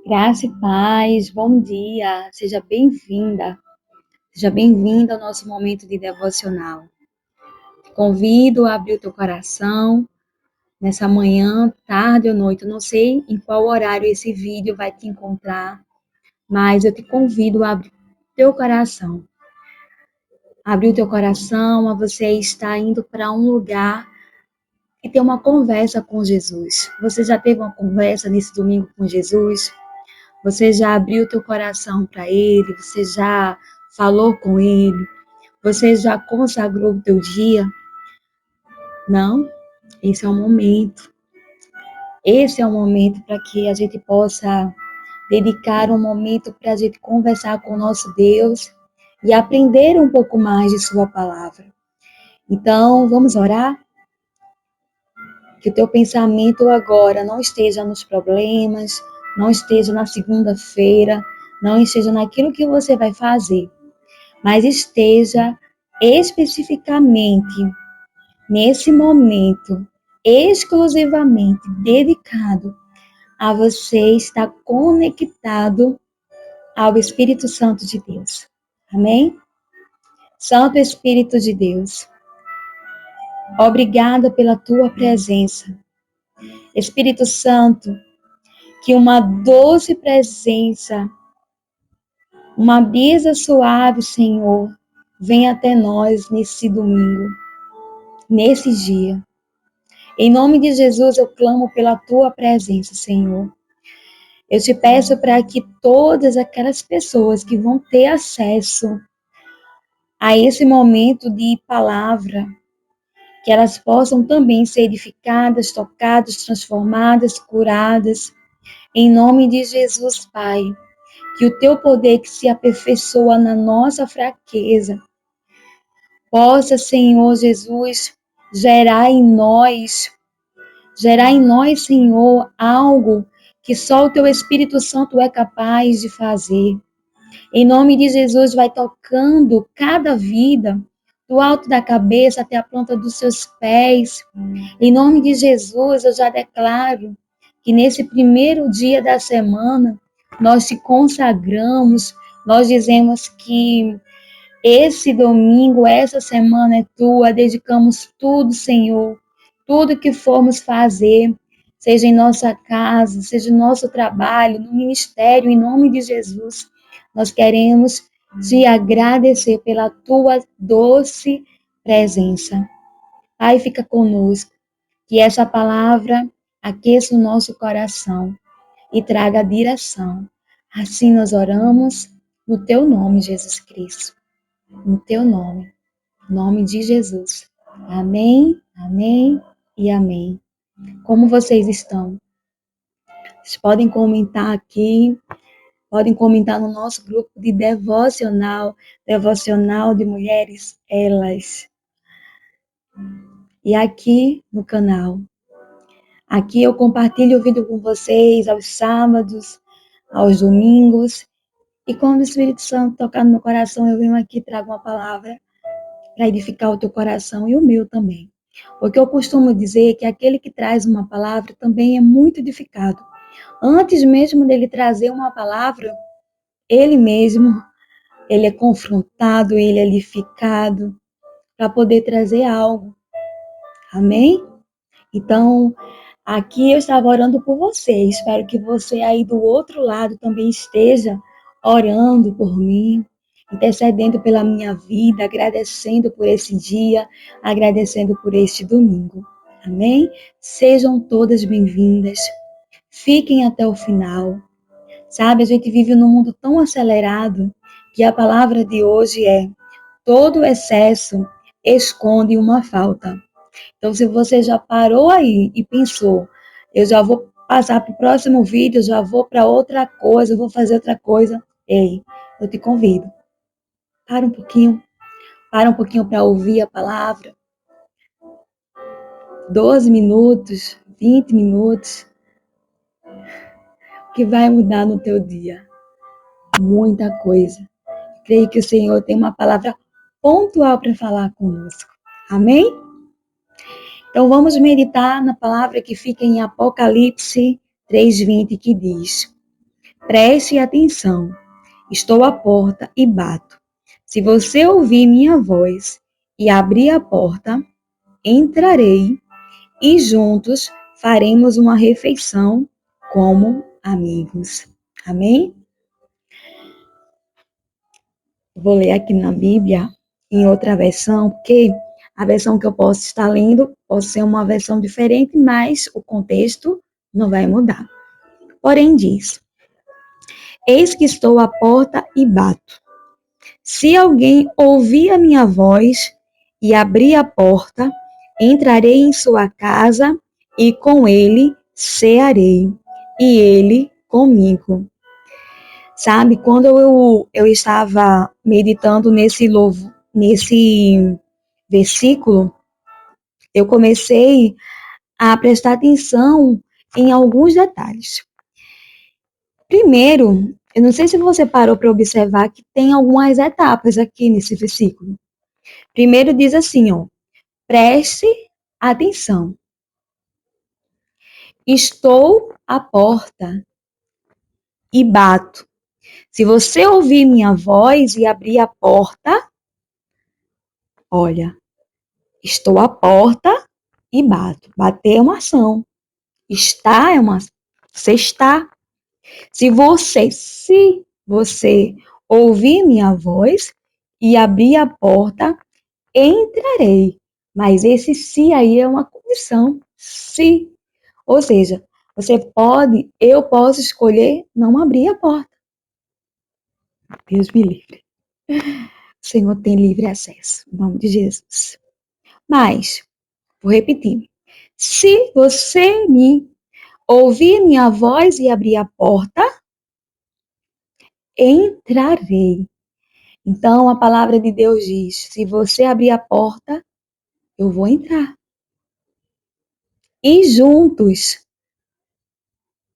Graça e paz, bom dia, seja bem-vinda ao nosso momento de devocional. Te convido a abrir o teu coração nessa manhã, tarde ou noite, eu não sei em qual horário esse vídeo vai te encontrar, mas eu te convido a abrir o teu coração, a você estar indo para um lugar e ter uma conversa com Jesus. Você já teve uma conversa nesse domingo com Jesus? Você já abriu o teu coração para Ele? Você já falou com Ele? Você já consagrou o teu dia? Não? Esse é o momento. Esse é o momento para que a gente possa dedicar um momento para a gente conversar com o nosso Deus e aprender um pouco mais de Sua palavra. Então, vamos orar? Que o teu pensamento agora não esteja nos problemas, não esteja na segunda-feira, não esteja naquilo que você vai fazer, mas esteja especificamente nesse momento, exclusivamente dedicado a você estar conectado ao Espírito Santo de Deus. Amém? Santo Espírito de Deus, obrigada pela tua presença. Espírito Santo, que uma doce presença, uma brisa suave, Senhor, venha até nós nesse domingo, nesse dia. Em nome de Jesus, eu clamo pela tua presença, Senhor. Eu te peço para que todas aquelas pessoas que vão ter acesso a esse momento de palavra, que elas possam também ser edificadas, tocadas, transformadas, curadas. Em nome de Jesus, Pai, que o teu poder que se aperfeiçoa na nossa fraqueza, possa, Senhor Jesus, gerar em nós, Senhor, algo que só o teu Espírito Santo é capaz de fazer. Em nome de Jesus, vai tocando cada vida, do alto da cabeça até a planta dos seus pés. Em nome de Jesus, eu já declaro que nesse primeiro dia da semana, nós te consagramos, nós dizemos que esse domingo, essa semana é tua, dedicamos tudo, Senhor, tudo que formos fazer, seja em nossa casa, seja no nosso trabalho, no ministério, em nome de Jesus, nós queremos te agradecer pela tua doce presença. Pai, fica conosco, que essa palavra aqueça o nosso coração e traga direção. Assim nós oramos no teu nome, Jesus Cristo. No teu nome, nome de Jesus. Amém, amém e amém. Como vocês estão? Vocês podem comentar aqui, podem comentar no nosso grupo de devocional de mulheres, elas. E aqui no canal. Aqui eu compartilho o vídeo com vocês aos sábados, aos domingos. E quando o Espírito Santo tocar no meu coração, eu venho aqui e trago uma palavra para edificar o teu coração e o meu também. Porque eu costumo dizer que aquele que traz uma palavra também é muito edificado. Antes mesmo dele trazer uma palavra, ele mesmo, ele é confrontado, ele é edificado para poder trazer algo. Amém? Então, aqui eu estava orando por você. Espero que você aí do outro lado também esteja orando por mim, intercedendo pela minha vida, agradecendo por esse dia, agradecendo por este domingo. Amém? Sejam todas bem-vindas. Fiquem até o final. Sabe, a gente vive num mundo tão acelerado que a palavra de hoje é: todo excesso esconde uma falta. Então, se você já parou aí e pensou, eu já vou passar para o próximo vídeo, eu já vou para outra coisa, eu vou fazer outra coisa. Ei, eu te convido. Para um pouquinho para ouvir a palavra. 12 minutos, 20 minutos, que vai mudar no teu dia. Muita coisa. Creio que o Senhor tem uma palavra pontual para falar conosco. Amém? Então vamos meditar na palavra que fica em Apocalipse 3:20, que diz: Preste atenção. Estou à porta e bato. Se você ouvir minha voz e abrir a porta, entrarei e juntos faremos uma refeição como amigos. Amém? Vou ler aqui na Bíblia, em outra versão, porque a versão que eu posso estar lendo pode ser uma versão diferente, mas o contexto não vai mudar. Porém diz: Eis que estou à porta e bato. Se alguém ouvir a minha voz e abrir a porta, entrarei em sua casa e com ele cearei, e ele comigo. Sabe, quando eu estava meditando nesse versículo, eu comecei a prestar atenção em alguns detalhes. Primeiro, eu não sei se você parou para observar que tem algumas etapas aqui nesse versículo. Primeiro diz assim, ó, preste atenção. Estou à porta e bato. Se você ouvir minha voz e abrir a porta, olha, estou à porta e bato. Bater é uma ação. Está é uma. Você está. Se você ouvir minha voz e abrir a porta, entrarei. Mas esse se aí é uma condição. Se. Ou seja, eu posso escolher não abrir a porta. Deus me livre. O Senhor tem livre acesso. Em nome de Jesus. Mas, vou repetir. Se você me ouvir minha voz e abrir a porta, entrarei. Então, a palavra de Deus diz: se você abrir a porta, eu vou entrar. E juntos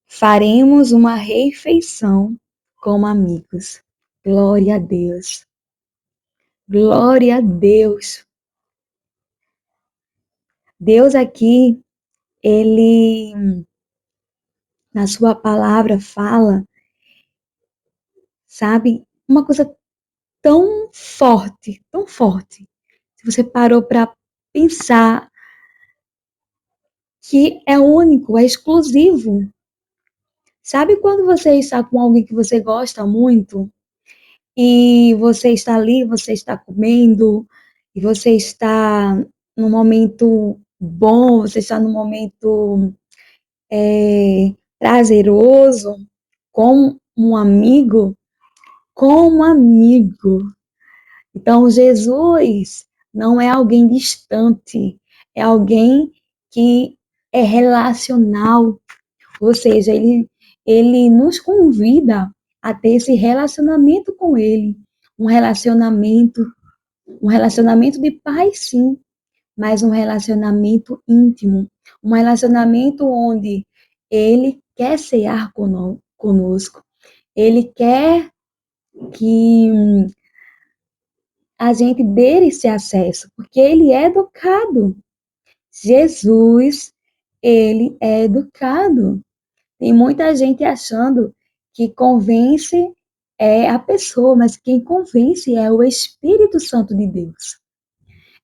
faremos uma refeição como amigos. Glória a Deus. Glória a Deus. Deus aqui, ele, na sua palavra, fala, sabe, uma coisa tão forte, tão forte. Se você parou para pensar que é único, é exclusivo. Sabe quando você está com alguém que você gosta muito e você está ali, você está comendo e você está num momento bom, você está num momento prazeroso com um amigo, com um amigo. Então, Jesus não é alguém distante, é alguém que é relacional, ou seja, ele nos convida a ter esse relacionamento com ele, um relacionamento, um relacionamento de paz, sim, mas um relacionamento íntimo, um relacionamento onde ele quer cear conosco, ele quer que a gente dê esse acesso, porque ele é educado. Jesus, ele é educado. Tem muita gente achando que convence é a pessoa, mas quem convence é o Espírito Santo de Deus.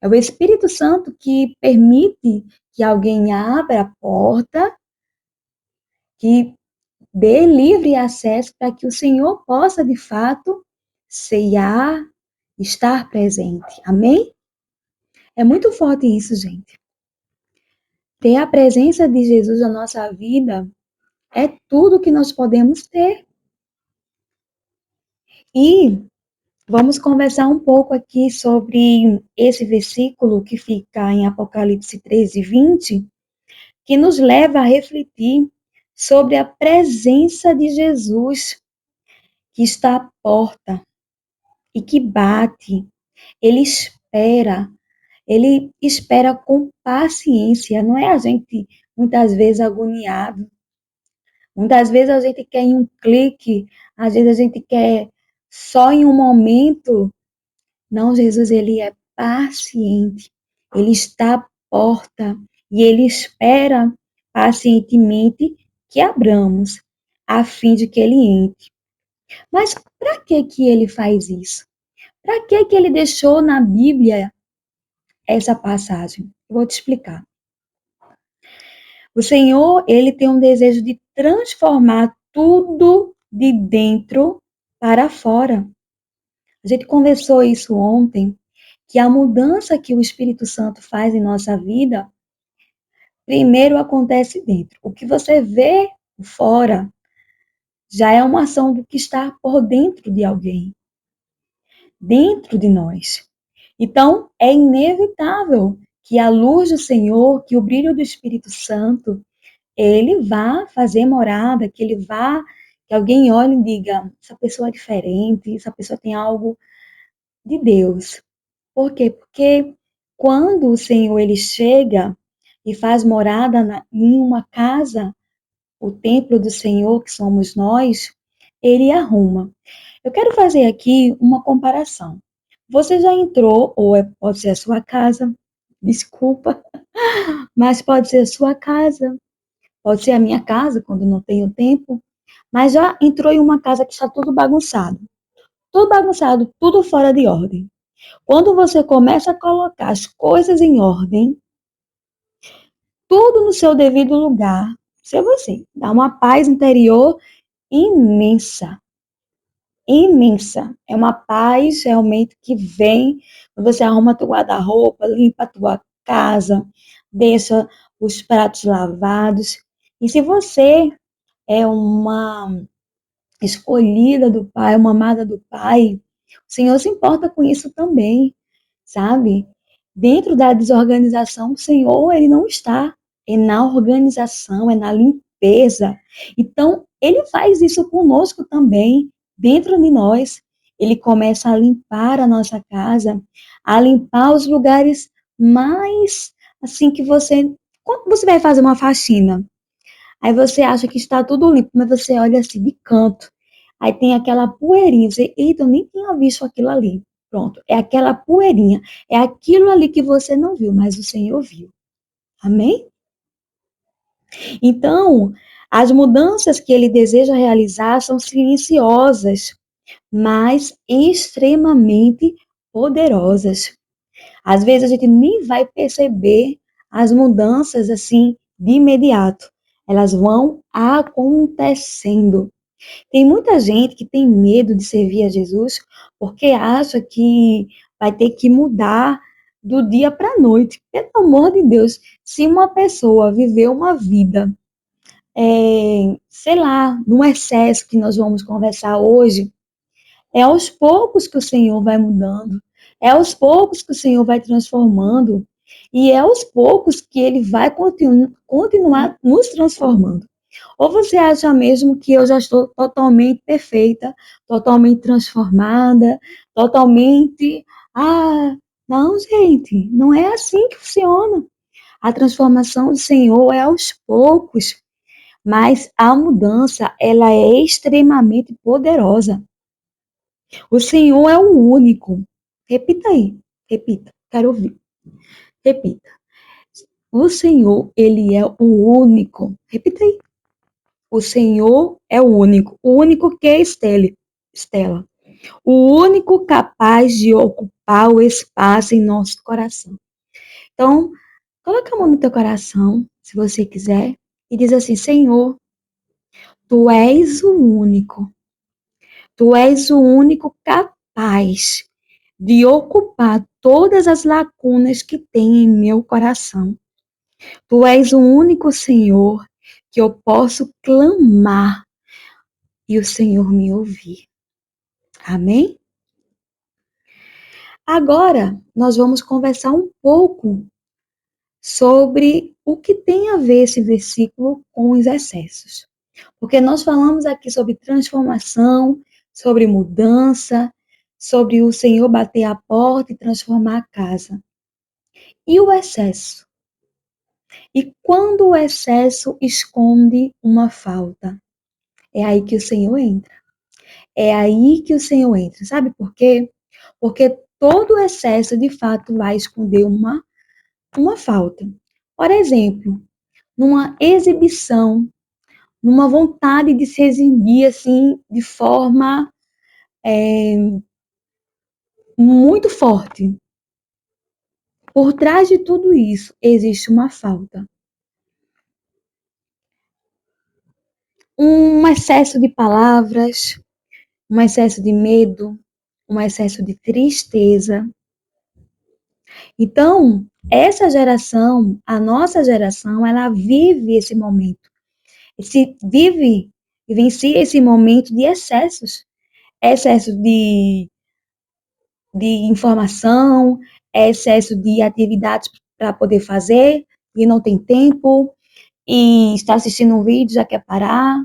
É o Espírito Santo que permite que alguém abra a porta, que dê livre acesso para que o Senhor possa, de fato, ceiar, estar presente. Amém? É muito forte isso, gente. Ter a presença de Jesus na nossa vida é tudo que nós podemos ter. E vamos conversar um pouco aqui sobre esse versículo que fica em Apocalipse 13:20, que nos leva a refletir sobre a presença de Jesus, que está à porta e que bate. Ele espera com paciência, não é a gente muitas vezes agoniado. Muitas vezes a gente quer em um clique, às vezes a gente quer só em um momento. Não, Jesus, ele é paciente. Ele está à porta e ele espera pacientemente que abramos. a fim de que ele entre. Mas para que ele faz isso? Para que ele deixou na Bíblia essa passagem? Vou te explicar. O Senhor, ele tem um desejo de transformar tudo de dentro para fora. A gente conversou isso ontem, que a mudança que o Espírito Santo faz em nossa vida, primeiro acontece dentro. O que você vê fora já é uma ação do que está por dentro de alguém, dentro de nós. Então, é inevitável que a luz do Senhor, que o brilho do Espírito Santo, ele vá fazer morada, que ele vá, que alguém olhe e diga, essa pessoa é diferente, essa pessoa tem algo de Deus. Por quê? Porque quando o Senhor ele chega e faz morada em uma casa, o templo do Senhor, que somos nós, ele arruma. Eu quero fazer aqui uma comparação. Você já entrou, ou pode ser a sua casa, desculpa, mas pode ser a sua casa, pode ser a minha casa, quando não tenho tempo, mas já entrou em uma casa que está tudo bagunçado, tudo fora de ordem. Quando você começa a colocar as coisas em ordem, tudo no seu devido lugar, você dá uma paz interior imensa, imensa. É uma paz realmente que vem quando você arruma teu guarda-roupa, limpa a tua casa, deixa os pratos lavados. E se você é uma escolhida do Pai, uma amada do Pai, o Senhor se importa com isso também, sabe? Dentro da desorganização, o Senhor, ele não está. É na organização, é na limpeza. Então, ele faz isso conosco também, dentro de nós. Ele começa a limpar a nossa casa, a limpar os lugares mais, assim, que você... Quando você vai fazer uma faxina, aí você acha que está tudo limpo, mas você olha assim de canto. Aí tem aquela poeirinha. Você, eita, eu nem tinha visto aquilo ali. Pronto, é aquela poeirinha. É aquilo ali que você não viu, mas o Senhor viu. Amém? Então, as mudanças que ele deseja realizar são silenciosas, mas extremamente poderosas. Às vezes a gente nem vai perceber as mudanças assim de imediato. Elas vão acontecendo. Tem muita gente que tem medo de servir a Jesus porque acha que vai ter que mudar do dia para a noite. Pelo amor de Deus, se uma pessoa viver uma vida, sei lá, no excesso que nós vamos conversar hoje, é aos poucos que o Senhor vai mudando, é aos poucos que o Senhor vai transformando, e é aos poucos que Ele vai continuar nos transformando. Ou você acha mesmo que eu já estou totalmente perfeita, totalmente transformada, totalmente. Ah, não, gente, não é assim que funciona. A transformação do Senhor é aos poucos, mas a mudança, ela é extremamente poderosa. O Senhor é o único. Repita aí, repita, quero ouvir. Repita. O Senhor, ele é o único. Repita aí. O Senhor é o único que é Estela, o único capaz de ocupar o espaço em nosso coração. Então, coloca a mão no teu coração, se você quiser, e diz assim: Senhor, tu és o único, tu és o único capaz de ocupar todas as lacunas que tem em meu coração. Tu és o único Senhor que eu posso clamar e o Senhor me ouvir. Amém? Agora, nós vamos conversar um pouco sobre o que tem a ver esse versículo com os excessos. Porque nós falamos aqui sobre transformação, sobre mudança, sobre o Senhor bater a porta e transformar a casa. E o excesso? E quando o excesso esconde uma falta? É aí que o Senhor entra. É aí que o Senhor entra. Sabe por quê? Porque todo excesso, de fato, vai esconder uma falta. Por exemplo, numa exibição, numa vontade de se exibir assim de forma muito forte. Por trás de tudo isso existe uma falta, um excesso de palavras, um excesso de medo, um excesso de tristeza. Então, essa geração, a nossa geração, ela vive esse momento, vivencia esse momento de excessos, excesso de informação, excesso de atividades para poder fazer e não tem tempo, e está assistindo um vídeo já quer parar,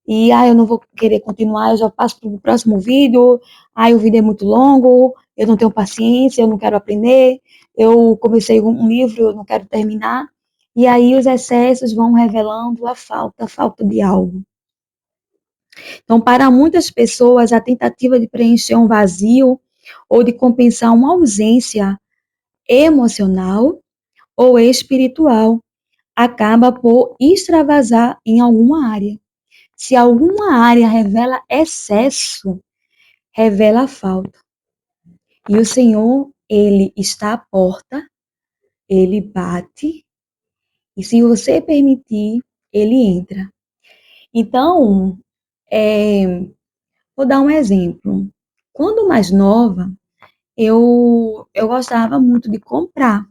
e eu não vou querer continuar, eu já passo para o próximo vídeo, o vídeo é muito longo, eu não tenho paciência, eu não quero aprender, eu comecei um livro, eu não quero terminar, e aí os excessos vão revelando a falta de algo. Então, para muitas pessoas, a tentativa de preencher um vazio ou de compensar uma ausência emocional ou espiritual acaba por extravasar em alguma área. Se alguma área revela excesso, revela falta. E o Senhor, ele está à porta, ele bate, e se você permitir, ele entra. Então, vou dar um exemplo. Quando mais nova, eu gostava muito de comprar.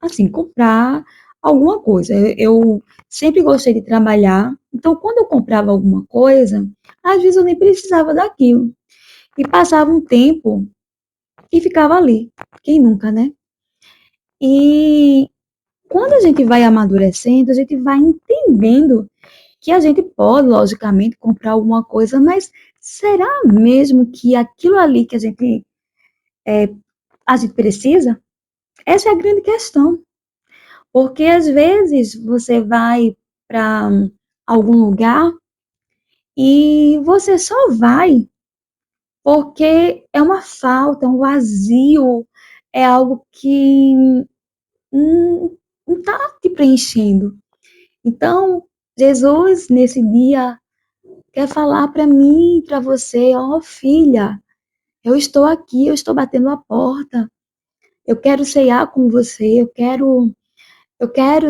Assim, comprar alguma coisa. Eu sempre gostei de trabalhar, então quando eu comprava alguma coisa, às vezes eu nem precisava daquilo. E passava um tempo e ficava ali. Quem nunca, né? E quando a gente vai amadurecendo, a gente vai entendendo que a gente pode, logicamente, comprar alguma coisa, mas será mesmo que aquilo ali que a gente precisa? Essa é a grande questão. Porque às vezes você vai para algum lugar e você só vai porque é uma falta, é um vazio, é algo que não está te preenchendo. Então, Jesus, nesse dia, quer falar para mim, para você, filha, eu estou aqui, eu estou batendo a porta, eu quero ceiar com você, eu quero,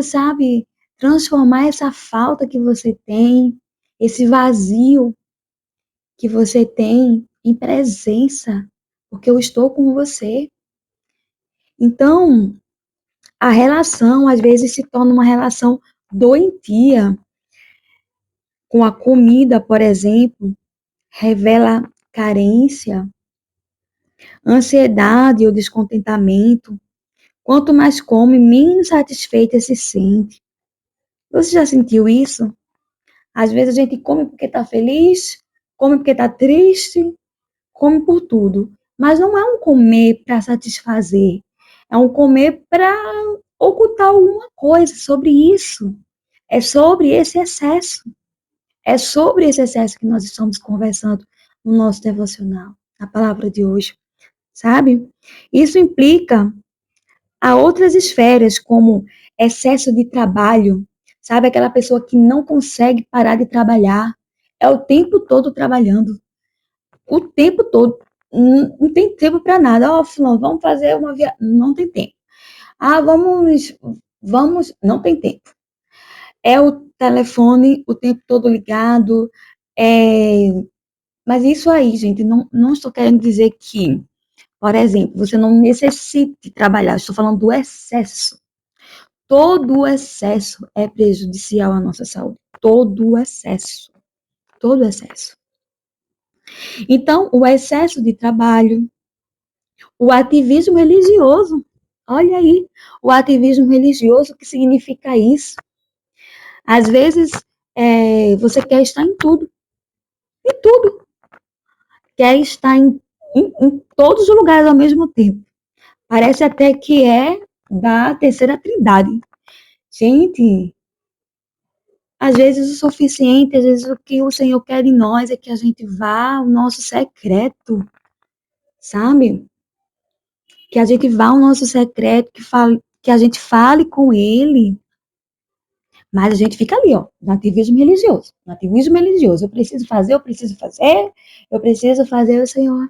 sabe, transformar essa falta que você tem, esse vazio que você tem em presença, porque eu estou com você. Então, a relação às vezes se torna uma relação doentia com a comida, por exemplo, revela carência, ansiedade ou descontentamento. Quanto mais come, menos satisfeita se sente. Você já sentiu isso? Às vezes a gente come porque está feliz, come porque está triste, come por tudo. Mas não é um comer para satisfazer, é um comer para ocultar alguma coisa sobre isso. É sobre esse excesso. É sobre esse excesso que nós estamos conversando no nosso devocional, na palavra de hoje, sabe? Isso implica a outras esferas, como excesso de trabalho, sabe? Aquela pessoa que não consegue parar de trabalhar, é o tempo todo trabalhando, o tempo todo, não tem tempo para nada. Fulano, vamos fazer uma viagem, não tem tempo. Vamos, não tem tempo. É o telefone o tempo todo ligado, mas isso aí, gente, não estou querendo dizer que, por exemplo, você não necessite trabalhar, estou falando do excesso. Todo o excesso é prejudicial à nossa saúde. Todo o excesso. Todo o excesso. Então, o excesso de trabalho, o ativismo religioso. Olha aí, o ativismo religioso, o que significa isso? Às vezes, você quer estar em tudo. Quer estar em todos os lugares ao mesmo tempo. Parece até que é da terceira trindade. Gente, às vezes o suficiente, às vezes o que o Senhor quer de nós é que a gente vá ao nosso secreto, sabe? Que a gente vá ao nosso secreto, que a gente fale com Ele, Mas a gente fica ali, ó, no ativismo religioso. No ativismo religioso. Eu preciso fazer, eu preciso fazer, eu preciso fazer, o Senhor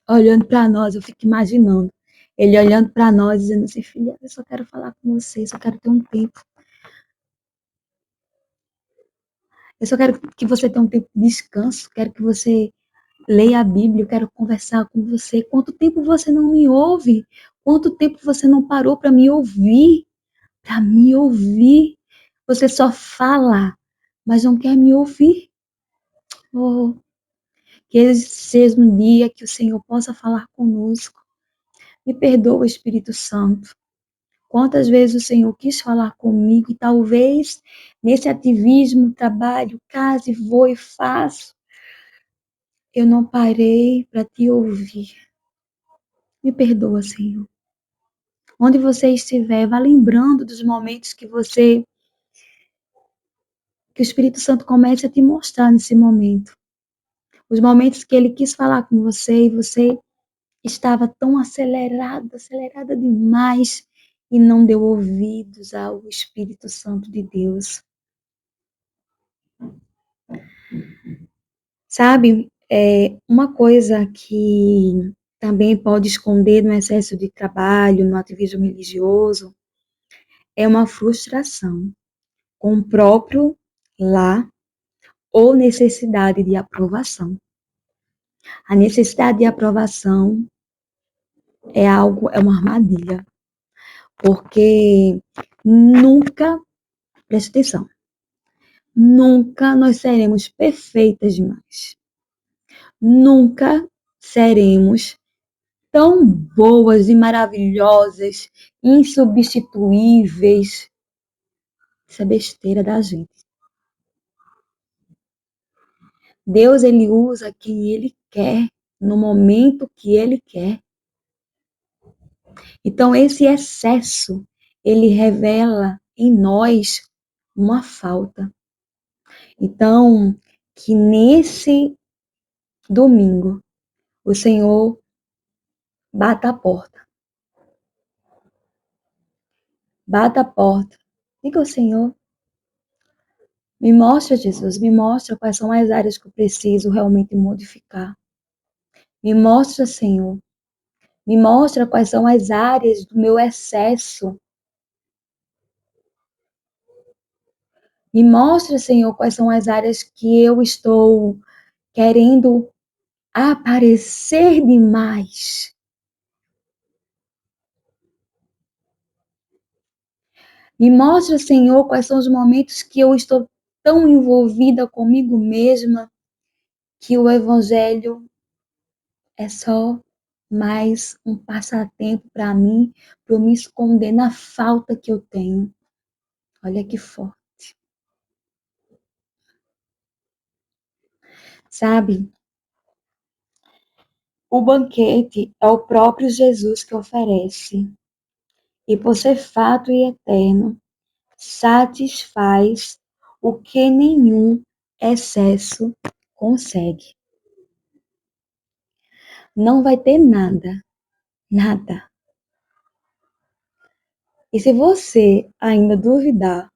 olhando para nós, eu fico imaginando. Ele olhando para nós, dizendo assim, filha, eu só quero falar com você, só quero ter um tempo. Eu só quero que você tenha um tempo de descanso, quero que você leia a Bíblia, eu quero conversar com você. Quanto tempo você não me ouve? Quanto tempo você não parou para me ouvir? Para me ouvir. Você só fala, mas não quer me ouvir. Oh, que esse seja um dia que o Senhor possa falar conosco. Me perdoa, Espírito Santo. Quantas vezes o Senhor quis falar comigo e talvez nesse ativismo, trabalho, case, vou e faço, eu não parei para te ouvir. Me perdoa, Senhor. Onde você estiver, vá lembrando dos momentos que que o Espírito Santo comece a te mostrar nesse momento. Os momentos que ele quis falar com você e você estava tão acelerada demais e não deu ouvidos ao Espírito Santo de Deus. Sabe, uma coisa que também pode esconder no excesso de trabalho, no ativismo religioso, é uma frustração com o próprio lar ou necessidade de aprovação. A necessidade de aprovação é uma armadilha, porque nunca, preste atenção, nunca nós seremos perfeitas demais. Nunca seremos tão boas e maravilhosas, insubstituíveis. Isso é besteira da gente. Deus, ele usa quem ele quer, no momento que ele quer. Então, esse excesso, ele revela em nós uma falta. Então, que nesse domingo, o Senhor bata a porta. Bata a porta. Diga ao Senhor, me mostra, Jesus, me mostra quais são as áreas que eu preciso realmente modificar. Me mostra, Senhor. Me mostra quais são as áreas do meu excesso. Me mostra, Senhor, quais são as áreas que eu estou querendo aparecer demais. Me mostra, Senhor, quais são os momentos que eu estou tão envolvida comigo mesma que o Evangelho é só mais um passatempo para mim, para eu me esconder na falta que eu tenho. Olha que forte. Sabe, o banquete é o próprio Jesus que oferece. E por ser fato e eterno, satisfaz o que nenhum excesso consegue. Não vai ter nada, nada. E se você ainda duvidar,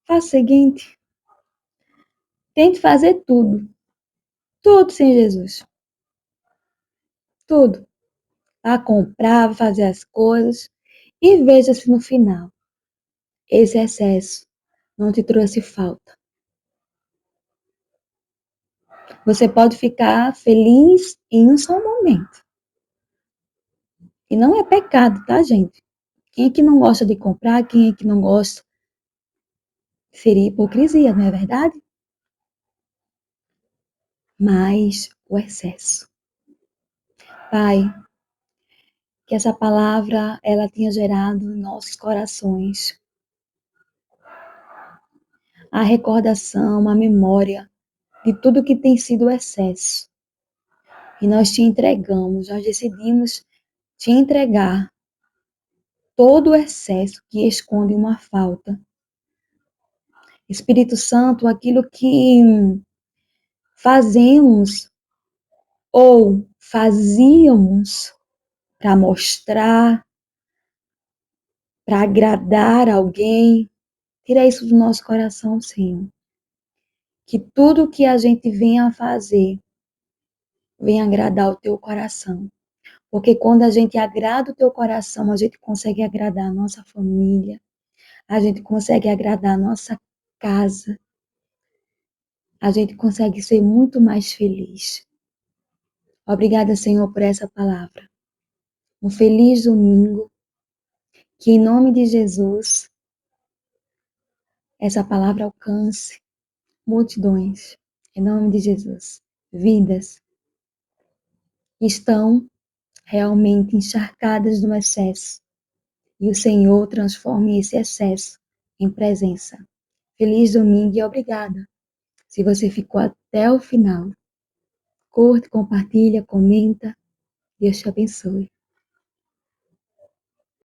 faça o seguinte, tente fazer tudo, tudo sem Jesus, tudo. Vá comprar, vá fazer as coisas e veja se no final esse excesso não te trouxe falta. Você pode ficar feliz em um só momento. E não é pecado, tá, gente? Quem é que não gosta de comprar? Quem é que não gosta? Seria hipocrisia, não é verdade? Mas o excesso. Pai, que essa palavra ela tenha gerado em nossos corações a recordação, a memória de tudo que tem sido o excesso. E nós te entregamos, nós decidimos te entregar todo o excesso que esconde uma falta. Espírito Santo, aquilo que fazemos ou fazíamos para mostrar, para agradar alguém. Tira isso do nosso coração, Senhor. Que tudo que a gente venha a fazer venha agradar o teu coração. Porque quando a gente agrada o teu coração, a gente consegue agradar a nossa família, a gente consegue agradar a nossa casa, a gente consegue ser muito mais feliz. Obrigada, Senhor, por essa palavra. Um feliz domingo. Que em nome de Jesus, essa palavra alcance multidões. Em nome de Jesus. Vidas que estão realmente encharcadas no excesso. E o Senhor transforme esse excesso em presença. Feliz domingo e obrigada. Se você ficou até o final, curte, compartilha, comenta. Deus te abençoe.